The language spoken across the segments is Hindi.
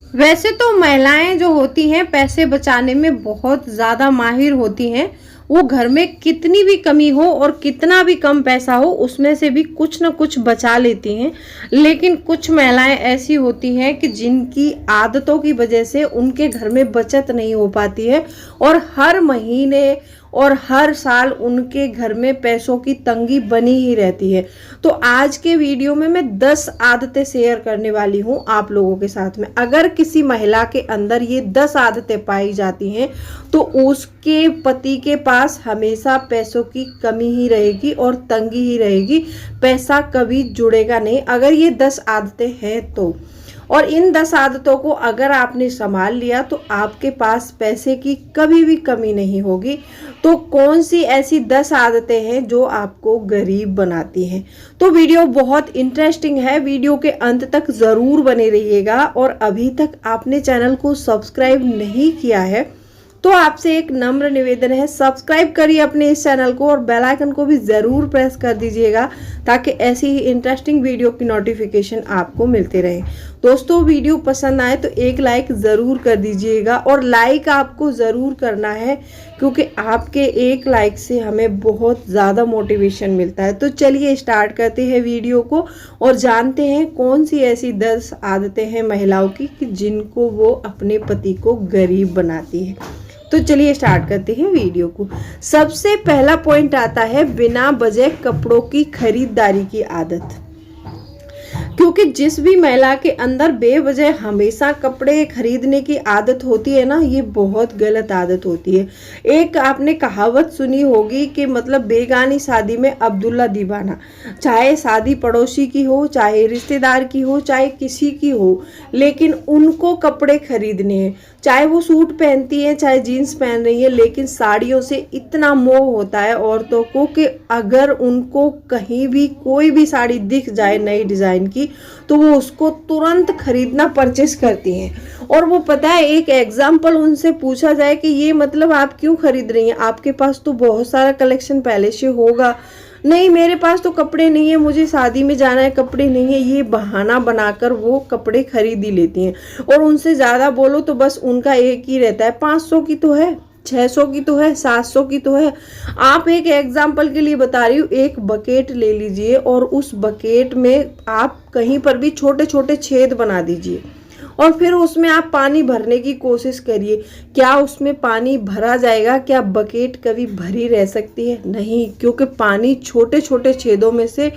वैसे तो महिलाएं जो होती हैं पैसे बचाने में बहुत ज़्यादा माहिर होती हैं। वो घर में कितनी भी कमी हो और कितना भी कम पैसा हो उसमें से भी कुछ ना कुछ बचा लेती हैं। लेकिन कुछ महिलाएं ऐसी होती हैं कि जिनकी आदतों की वजह से उनके घर में बचत नहीं हो पाती है और हर महीने और हर साल उनके घर में पैसों की तंगी बनी ही रहती है। तो आज के वीडियो में मैं 10 आदतें शेयर करने वाली हूँ आप लोगों के साथ में। अगर किसी महिला के अंदर ये 10 आदतें पाई जाती हैं तो उसके पति के पास हमेशा पैसों की कमी ही रहेगी और तंगी ही रहेगी, पैसा कभी जुड़ेगा नहीं अगर ये 10 आदतें हैं तो। और इन 10 आदतों को अगर आपने संभाल लिया तो आपके पास पैसे की कभी भी कमी नहीं होगी। तो कौन सी ऐसी 10 आदतें हैं जो आपको गरीब बनाती हैं? तो वीडियो बहुत इंटरेस्टिंग है, वीडियो के अंत तक ज़रूर बने रहिएगा। और अभी तक आपने चैनल को सब्सक्राइब नहीं किया है तो आपसे एक नम्र निवेदन है, सब्सक्राइब करिए अपने इस चैनल को और बेल आइकन को भी ज़रूर प्रेस कर दीजिएगा ताकि ऐसी ही इंटरेस्टिंग वीडियो की नोटिफिकेशन आपको मिलते रहे। दोस्तों वीडियो पसंद आए तो एक लाइक ज़रूर कर दीजिएगा और लाइक आपको ज़रूर करना है क्योंकि आपके एक लाइक से हमें बहुत ज़्यादा मोटिवेशन मिलता है। तो चलिए स्टार्ट करते हैं वीडियो को और जानते हैं कौन सी ऐसी 10 आदतें हैं महिलाओं की कि जिनको वो अपने पति को गरीब बनाती है। तो चलिए स्टार्ट करते हैं वीडियो को। सबसे पहला पॉइंट आता है बिना वजह कपड़ों की खरीदारी की आदत। क्योंकि जिस भी महिला के अंदर बेवजह हमेशा कपड़े खरीदने की आदत होती है ना, ये बहुत गलत आदत होती है। एक आपने कहावत सुनी होगी कि मतलब बेगानी शादी में अब्दुल्ला दीवाना। चाहे शादी पड़ोसी की हो, चाहे रिश्तेदार की हो, चाहे किसी की हो, लेकिन उनको कपड़े खरीदने हैं। चाहे वो सूट पहनती है चाहे जीन्स पहन रही है, लेकिन साड़ियों से इतना मोह होता है औरतों को कि अगर उनको कहीं भी कोई भी साड़ी दिख जाए नई डिज़ाइन की तो वो उसको तुरंत खरीदना परचेस करती हैं। और वो पता है, एक एग्जाम्पल उनसे पूछा जाए कि ये मतलब आप क्यों खरीद रही हैं, आपके पास तो बहुत सारा कलेक्शन पहले से होगा। नहीं, मेरे पास तो कपड़े नहीं है, मुझे शादी में जाना है, कपड़े नहीं है, ये बहाना बनाकर वो कपड़े खरीद ही लेती हैं। और उनसे ज़्यादा बोलो तो बस उनका एक ही रहता है, 500 की तो है, 600 की तो है, 700 की तो है। आप एक एग्जाम्पल के लिए बता रही हूँ, एक बकेट ले लीजिए और उस बकेट में आप कहीं पर भी छोटे छोटे छेद बना दीजिए और फिर उसमें आप पानी भरने की कोशिश करिए। क्या उसमें पानी भरा जाएगा? क्या बकेट कभी भरी रह सकती है? नहीं, क्योंकि पानी छोटे छोटे छेदों में से,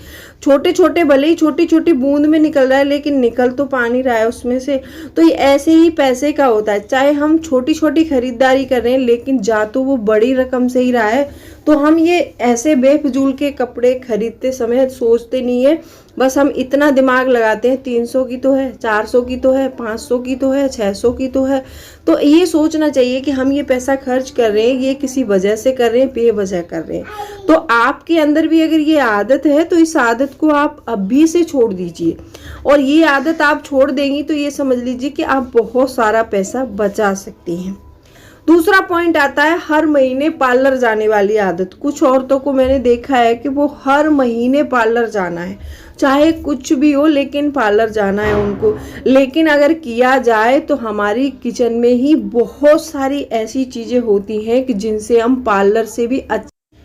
छोटे छोटे भले ही छोटी छोटी बूंद में निकल रहा है लेकिन निकल तो पानी रहा है उसमें से। तो ये ऐसे ही पैसे का होता है, चाहे हम छोटी छोटी खरीदारी कर रहे हैं लेकिन जा तो वो बड़ी रकम से ही रहा है। तो हम ये ऐसे बेफजूल के कपड़े खरीदते समय सोचते नहीं है, बस हम इतना दिमाग लगाते हैं 300 की तो है, 400 की तो है, 500 की तो है, 600 की तो है। तो ये सोचना चाहिए कि हम ये पैसा खर्च कर रहे हैं, ये किसी वजह से कर रहे हैं, बेवजह कर रहे हैं। तो आपके अंदर भी अगर ये आदत है तो इस आदत को आप अभी से छोड़ दीजिए। और ये आदत आप छोड़ देंगी तो ये समझ लीजिए कि आप बहुत सारा पैसा बचा सकती हैं। दूसरा पॉइंट आता है हर महीने पार्लर जाने वाली आदत। कुछ औरतों को मैंने देखा है कि वो हर महीने पार्लर जाना है, चाहे कुछ भी हो लेकिन पार्लर जाना है उनको। लेकिन अगर किया जाए तो हमारी किचन में ही बहुत सारी ऐसी चीज़ें होती हैं कि जिनसे हम पार्लर से भी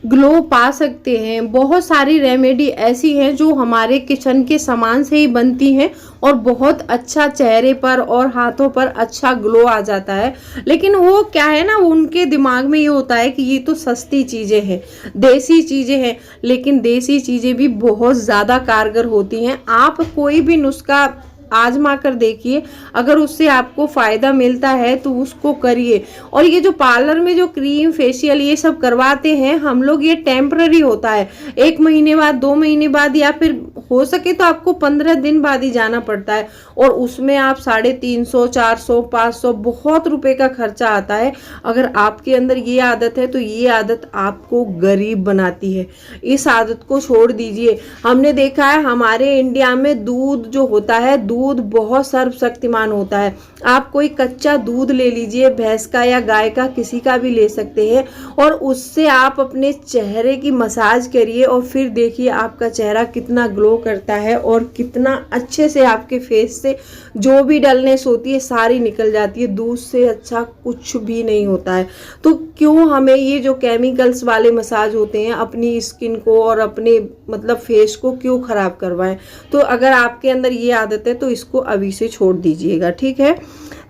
ग्लो पा सकते हैं। बहुत सारी रेमेडी ऐसी हैं जो हमारे किचन के सामान से ही बनती हैं और बहुत अच्छा चेहरे पर और हाथों पर अच्छा ग्लो आ जाता है। लेकिन वो क्या है ना, उनके दिमाग में ये होता है कि ये तो सस्ती चीज़ें हैं, देसी चीज़ें हैं, लेकिन देसी चीज़ें भी बहुत ज़्यादा कारगर होती हैं। आप कोई भी नुस्खा आजमा कर देखिए, अगर उससे आपको फ़ायदा मिलता है तो उसको करिए। और ये जो पार्लर में जो क्रीम फेशियल ये सब करवाते हैं हम लोग, ये टेम्पररी होता है, 1 महीने बाद, 2 महीने बाद, या फिर हो सके तो आपको 15 दिन बाद ही जाना पड़ता है। और उसमें आप 350, 400, 500 बहुत रुपए का खर्चा आता है। अगर आपके अंदर ये आदत है तो ये आदत आपको गरीब बनाती है, इस आदत को छोड़ दीजिए। हमने देखा है हमारे इंडिया में दूध जो होता है, दूध बहुत सर्वशक्तिमान होता है। आप कोई कच्चा दूध ले लीजिए, भैंस का या गाय का, किसी का भी ले सकते हैं, और उससे आप अपने चेहरे की मसाज करिए और फिर देखिए आपका चेहरा कितना ग्लो करता है और कितना अच्छे से आपके फेस से जो भी डलनेस होती है सारी निकल जाती है। दूध से अच्छा कुछ भी नहीं होता है। तो क्यों हमें ये जो केमिकल्स वाले मसाज होते हैं अपनी स्किन को और अपने मतलब फेस को क्यों खराब करवाएं। तो अगर आपके अंदर ये आदत है तो इसको अभी से छोड़ दीजिएगा, ठीक है।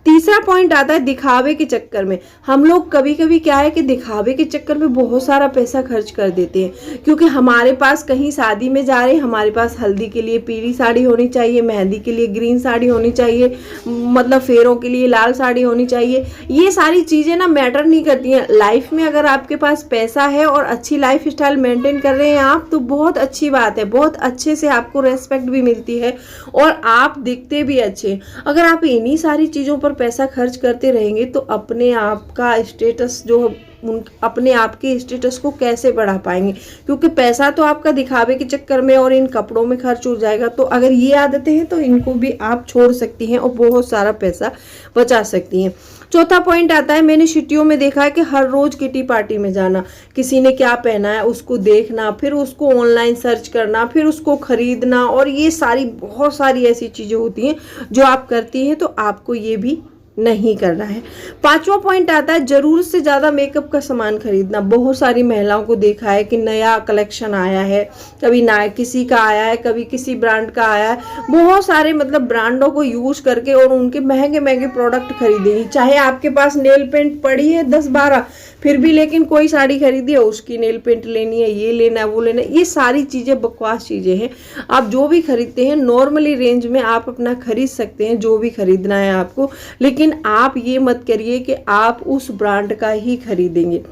तीसरा पॉइंट आता है दिखावे के चक्कर में। हम लोग कभी कभी क्या है कि दिखावे के चक्कर में बहुत सारा पैसा खर्च कर देते हैं, क्योंकि हमारे पास कहीं शादी में जा रहे हैं, हमारे पास हल्दी के लिए पीली साड़ी होनी चाहिए, मेहंदी के लिए ग्रीन साड़ी होनी चाहिए, मतलब फेरों के लिए लाल साड़ी होनी चाहिए। ये सारी चीज़ें ना मैटर नहीं करती हैं लाइफ में। अगर आपके पास पैसा है और अच्छी लाइफ स्टाइल मेंटेन कर रहे हैं आप, तो बहुत अच्छी बात है, बहुत अच्छे से आपको रेस्पेक्ट भी मिलती है और आप दिखते भी अच्छे। अगर आप इन्हीं सारी चीज़ों पर पैसा खर्च करते रहेंगे तो अपने आप का स्टेटस जो अपने आप के स्टेटस को कैसे बढ़ा पाएंगे, क्योंकि पैसा तो आपका दिखावे के चक्कर में और इन कपड़ों में खर्च हो जाएगा। तो अगर ये आदतें हैं तो इनको भी आप छोड़ सकती हैं और बहुत सारा पैसा बचा सकती हैं। चौथा पॉइंट आता है, मैंने सिटियों में देखा है कि हर रोज किटी पार्टी में जाना, किसी ने क्या पहना है उसको देखना, फिर उसको ऑनलाइन सर्च करना, फिर उसको खरीदना, और ये सारी बहुत सारी ऐसी चीजें होती हैं जो आप करती हैं, तो आपको ये भी नहीं करना है। पांचवा पॉइंट आता है जरूरत से ज्यादा मेकअप का सामान खरीदना। बहुत सारी महिलाओं को देखा है कि नया कलेक्शन आया है, कभी ना किसी का आया है, कभी किसी ब्रांड का आया है, बहुत सारे मतलब ब्रांडों को यूज करके और उनके महंगे महंगे प्रोडक्ट खरीदेंगे। चाहे आपके पास नेल पेंट पड़ी है 10-12, फिर भी लेकिन कोई साड़ी खरीदी है उसकी नेल पेंट लेनी है, ये लेना है, वो लेना है। ये सारी चीजें बकवास चीजें हैं। आप जो भी खरीदते हैं नॉर्मली रेंज में आप अपना खरीद सकते हैं जो भी खरीदना है आपको, लेकिन आप ये मत करिए कि आप उस ब्रांड का ही खरीदेंगे।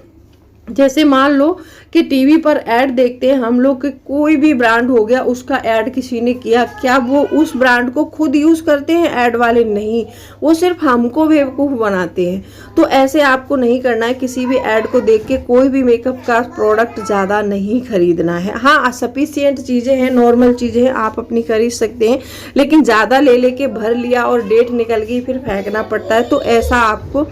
जैसे मान लो कि टीवी पर ऐड देखते हैं हम लोग कि कोई भी ब्रांड हो गया, उसका ऐड किसी ने किया, क्या वो उस ब्रांड को खुद यूज करते हैं? ऐड वाले नहीं, वो सिर्फ हमको बेवकूफ बनाते हैं। तो ऐसे आपको नहीं करना है। किसी भी ऐड को देख के कोई भी मेकअप का प्रोडक्ट ज़्यादा नहीं खरीदना है। हाँ, सफिशिएंट चीज़ें हैं, नॉर्मल चीज़ें हैं, आप अपनी खरीद सकते हैं, लेकिन ज़्यादा ले लेके भर लिया और डेट निकल गई फिर फेंकना पड़ता है, तो ऐसा आपको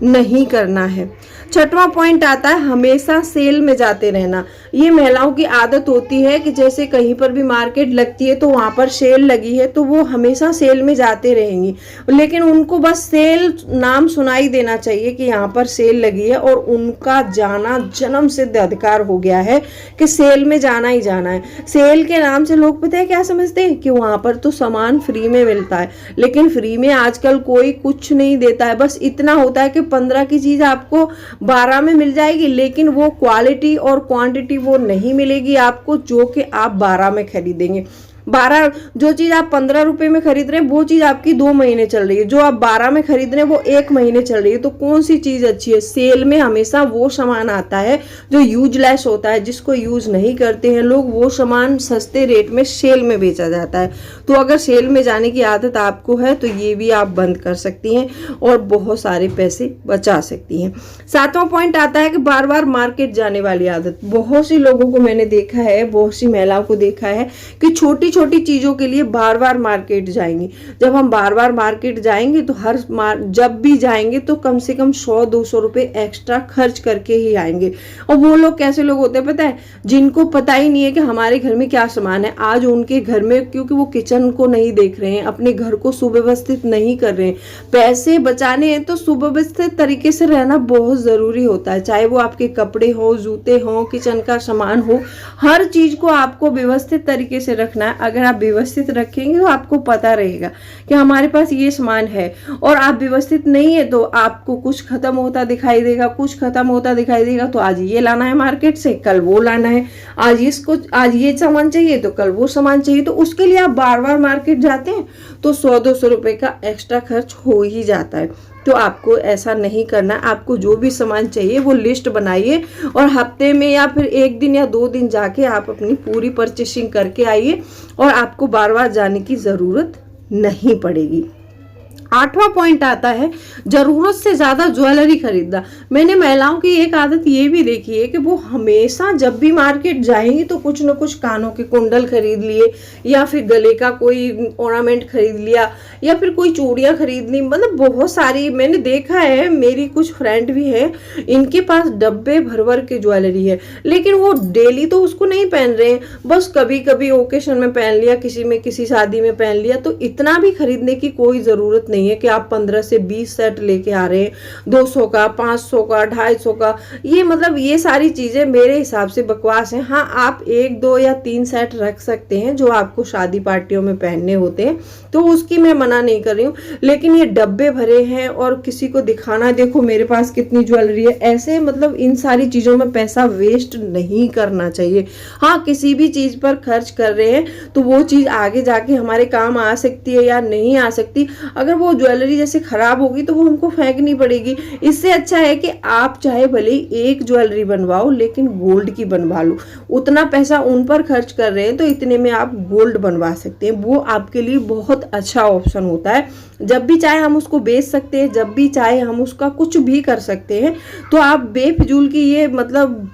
नहीं करना है। छठवां पॉइंट आता है हमेशा सेल में जाते रहना। ये महिलाओं की आदत होती है कि जैसे कहीं पर भी मार्केट लगती है तो वहां पर सेल लगी है तो वो हमेशा सेल में जाते रहेंगी, लेकिन उनको बस सेल नाम सुनाई देना चाहिए कि यहाँ पर सेल लगी है, और उनका जाना जन्म सिद्ध अधिकार हो गया है कि सेल में जाना ही जाना है। सेल के नाम से लोग पता है क्या समझते हैं कि वहां पर तो सामान फ्री में मिलता है, लेकिन फ्री में आजकल कोई कुछ नहीं देता है। बस इतना होता है कि 15 की चीज आपको 12 में मिल जाएगी, लेकिन वो क्वालिटी और क्वांटिटी वो नहीं मिलेगी आपको जो कि आप 12 में खरीदेंगे। 12 जो चीज़ आप 15 रुपए में खरीद रहे हैं वो चीज़ आपकी 2 महीने चल रही है, जो आप 12 में खरीद रहे हैं वो 1 महीने चल रही है। तो कौन सी चीज़ अच्छी है? सेल में हमेशा वो सामान आता है जो यूजलेस होता है, जिसको यूज नहीं करते हैं लोग, वो सामान सस्ते रेट में सेल में बेचा जाता है। तो अगर सेल में जाने की आदत आपको है तो ये भी आप बंद कर सकती हैं और बहुत सारे पैसे बचा सकती हैं। 7वां पॉइंट आता है कि बार बार मार्केट जाने वाली आदत। बहुत सी लोगों को मैंने देखा है, बहुत सी महिलाओं को देखा है कि छोटी छोटी चीजों के लिए बार बार मार्केट जाएंगी। जब हम बार बार मार्केट जाएंगे तो जब भी जाएंगे तो कम से कम 100-200 रुपए एक्स्ट्रा खर्च करके ही आएंगे। और वो लोग कैसे लोग होते हैं पता है? जिनको पता ही नहीं है कि हमारे घर में क्या सामान है। आज उनके घर में, क्योंकि वो किचन को नहीं देख रहे हैं, अपने घर को सुव्यवस्थित नहीं कर रहे हैं। पैसे बचाने हैं तो सुव्यवस्थित तरीके से रहना बहुत जरूरी होता है, चाहे वो आपके कपड़े हो, जूते हो, किचन का सामान हो, हर चीज को आपको व्यवस्थित तरीके से रखना है। अगर आप व्यवस्थित रखेंगे तो आपको पता रहेगा कि हमारे पास ये सामान है, और आप व्यवस्थित नहीं है तो आपको कुछ खत्म होता दिखाई देगा, कुछ खत्म होता दिखाई देगा। तो आज ये लाना है मार्केट से, कल वो लाना है, आज ये सामान चाहिए तो कल वो सामान चाहिए, तो उसके लिए आप बार बार मार्केट जाते हैं तो 100-200 रुपए का एक्स्ट्रा खर्च हो ही जाता है। तो आपको ऐसा नहीं करना। आपको जो भी सामान चाहिए वो लिस्ट बनाइए और हफ्ते में या फिर 1 दिन या 2 दिन जाके आप अपनी पूरी परचेसिंग करके आइए और आपको बार बार जाने की ज़रूरत नहीं पड़ेगी। 8वां पॉइंट आता है जरूरत से ज्यादा ज्वेलरी खरीदना। मैंने महिलाओं की एक आदत ये भी देखी है कि वो हमेशा जब भी मार्केट जाएंगी तो कुछ न कुछ कानों के कुंडल खरीद लिए, या फिर गले का कोई ऑर्नामेंट खरीद लिया, या फिर कोई चूड़ियां खरीद ली। मतलब बहुत सारी मैंने देखा है, मेरी कुछ फ्रेंड भी है, इनके पास डब्बे भर भर के ज्वेलरी है, लेकिन वो डेली तो उसको नहीं पहन रहे हैं, बस कभी कभी ओकेशन में पहन लिया, किसी में किसी शादी में पहन लिया। तो इतना भी खरीदने की कोई जरूरत नहीं है कि आप 15 से 20 सेट लेके आ रहे हैं, 200 का, 500 का, 250 का। ये मतलब ये सारी चीजें मेरे हिसाब से बकवास है। हाँ, आप 1, 2 या 3 सेट रख सकते हैं जो आपको शादी पार्टियों में पहनने होते हैं, तो उसकी मैं मना नहीं कर रही हूँ, लेकिन ये डब्बे भरे हैं और किसी को दिखाना देखो मेरे पास कितनी ज्वेलरी है, ऐसे मतलब इन सारी चीजों में पैसा वेस्ट नहीं करना चाहिए। हाँ, किसी भी चीज पर खर्च कर रहे हैं तो वो चीज आगे जाके हमारे काम आ सकती है या नहीं आ सकती। अगर वो ज्वेलरी जैसे खराब होगी तो वो हमको फेंकनी पड़ेगी। इससे अच्छा है कि आप चाहे भले एक ज्वेलरी बनवाओ लेकिन गोल्ड की बनवा लो। उतना पैसा उन पर खर्च कर रहे हैं तो इतने में आप गोल्ड बनवा सकते हैं, वो आपके लिए बहुत अच्छा ऑप्शन होता है। जब भी चाहे हम उसको बेच सकते हैं, जब भी चाहे हम उसका कुछ भी कर सकते हैं। तो आप बेफिजूल की ये मतलब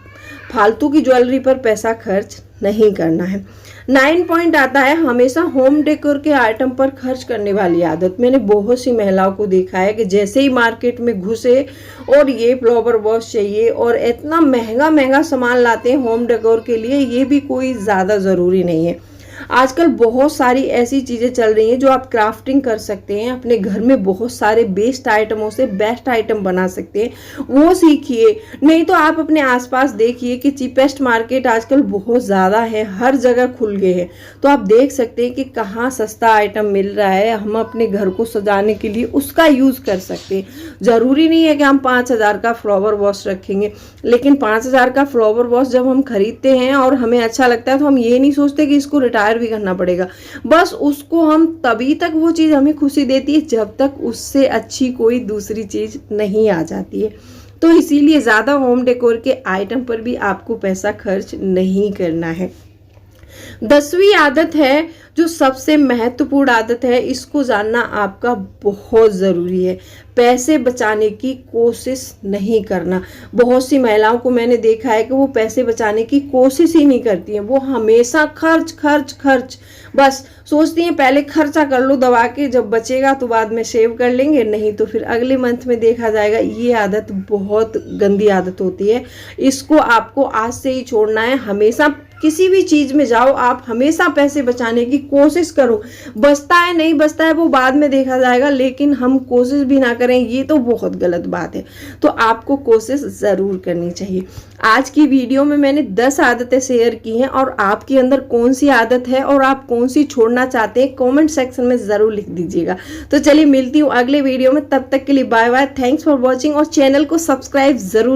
फालतू की ज्वेलरी पर पैसा खर्च नहीं करना है। 9 पॉइंट आता है हमेशा होम डेकोर के आइटम पर खर्च करने वाली आदत। मैंने बहुत सी महिलाओं को देखा है कि जैसे ही मार्केट में घुसे और ये फ्लावर वॉश चाहिए और इतना महंगा महंगा सामान लाते हैं होम डेकोर के लिए, ये भी कोई ज़्यादा ज़रूरी नहीं है। आजकल बहुत सारी ऐसी चीज़ें चल रही हैं जो आप क्राफ्टिंग कर सकते हैं, अपने घर में बहुत सारे बेस्ट आइटमों से बेस्ट आइटम बना सकते हैं, वो सीखिए। नहीं तो आप अपने आसपास देखिए कि चीपेस्ट मार्केट आजकल बहुत ज़्यादा है, हर जगह खुल गए हैं, तो आप देख सकते हैं कि कहाँ सस्ता आइटम मिल रहा है, हम अपने घर को सजाने के लिए उसका यूज़ कर सकते हैं। ज़रूरी नहीं है कि हम 5,000 का फ्लावर वॉश रखेंगे, लेकिन 5,000 का फ्लावर वॉश जब हम खरीदते हैं और हमें अच्छा लगता है तो हम ये नहीं सोचते कि इसको रिटायर भी करना पड़ेगा। बस उसको हम तभी तक वो चीज़ हमें खुशी देती है जब तक उससे अच्छी कोई दूसरी चीज़ नहीं आ जाती है। तो इसीलिए ज़्यादा होम डेकोर के आइटम पर भी आपको पैसा खर्च नहीं करना है। 10वीं आदत है जो सबसे महत्वपूर्ण आदत है, इसको जानना आपका बहुत ज़रूरी है, पैसे बचाने की कोशिश नहीं करना। बहुत सी महिलाओं को मैंने देखा है कि वो पैसे बचाने की कोशिश ही नहीं करती हैं, वो हमेशा खर्च खर्च खर्च, बस सोचती हैं पहले खर्चा कर लो दबा के, जब बचेगा तो बाद में सेव कर लेंगे, नहीं तो फिर अगले मंथ में देखा जाएगा। ये आदत बहुत गंदी आदत होती है, इसको आपको आज से ही छोड़ना है। हमेशा किसी भी चीज़ में जाओ, आप हमेशा पैसे बचाने की कोशिश करो। बचता है नहीं बचता है वो बाद में देखा जाएगा, लेकिन हम कोशिश भी ना करें ये तो बहुत गलत बात है। तो आपको कोशिश ज़रूर करनी चाहिए। आज की वीडियो में मैंने 10 आदतें शेयर की हैं, और आपके अंदर कौन सी आदत है और आप कौन सी छोड़ना चाहते हैं कमेंट सेक्शन में ज़रूर लिख दीजिएगा। तो चलिए मिलती हूँ अगले वीडियो में, तब तक के लिए bye bye, thanks for watching, और चैनल को सब्सक्राइब ज़रूर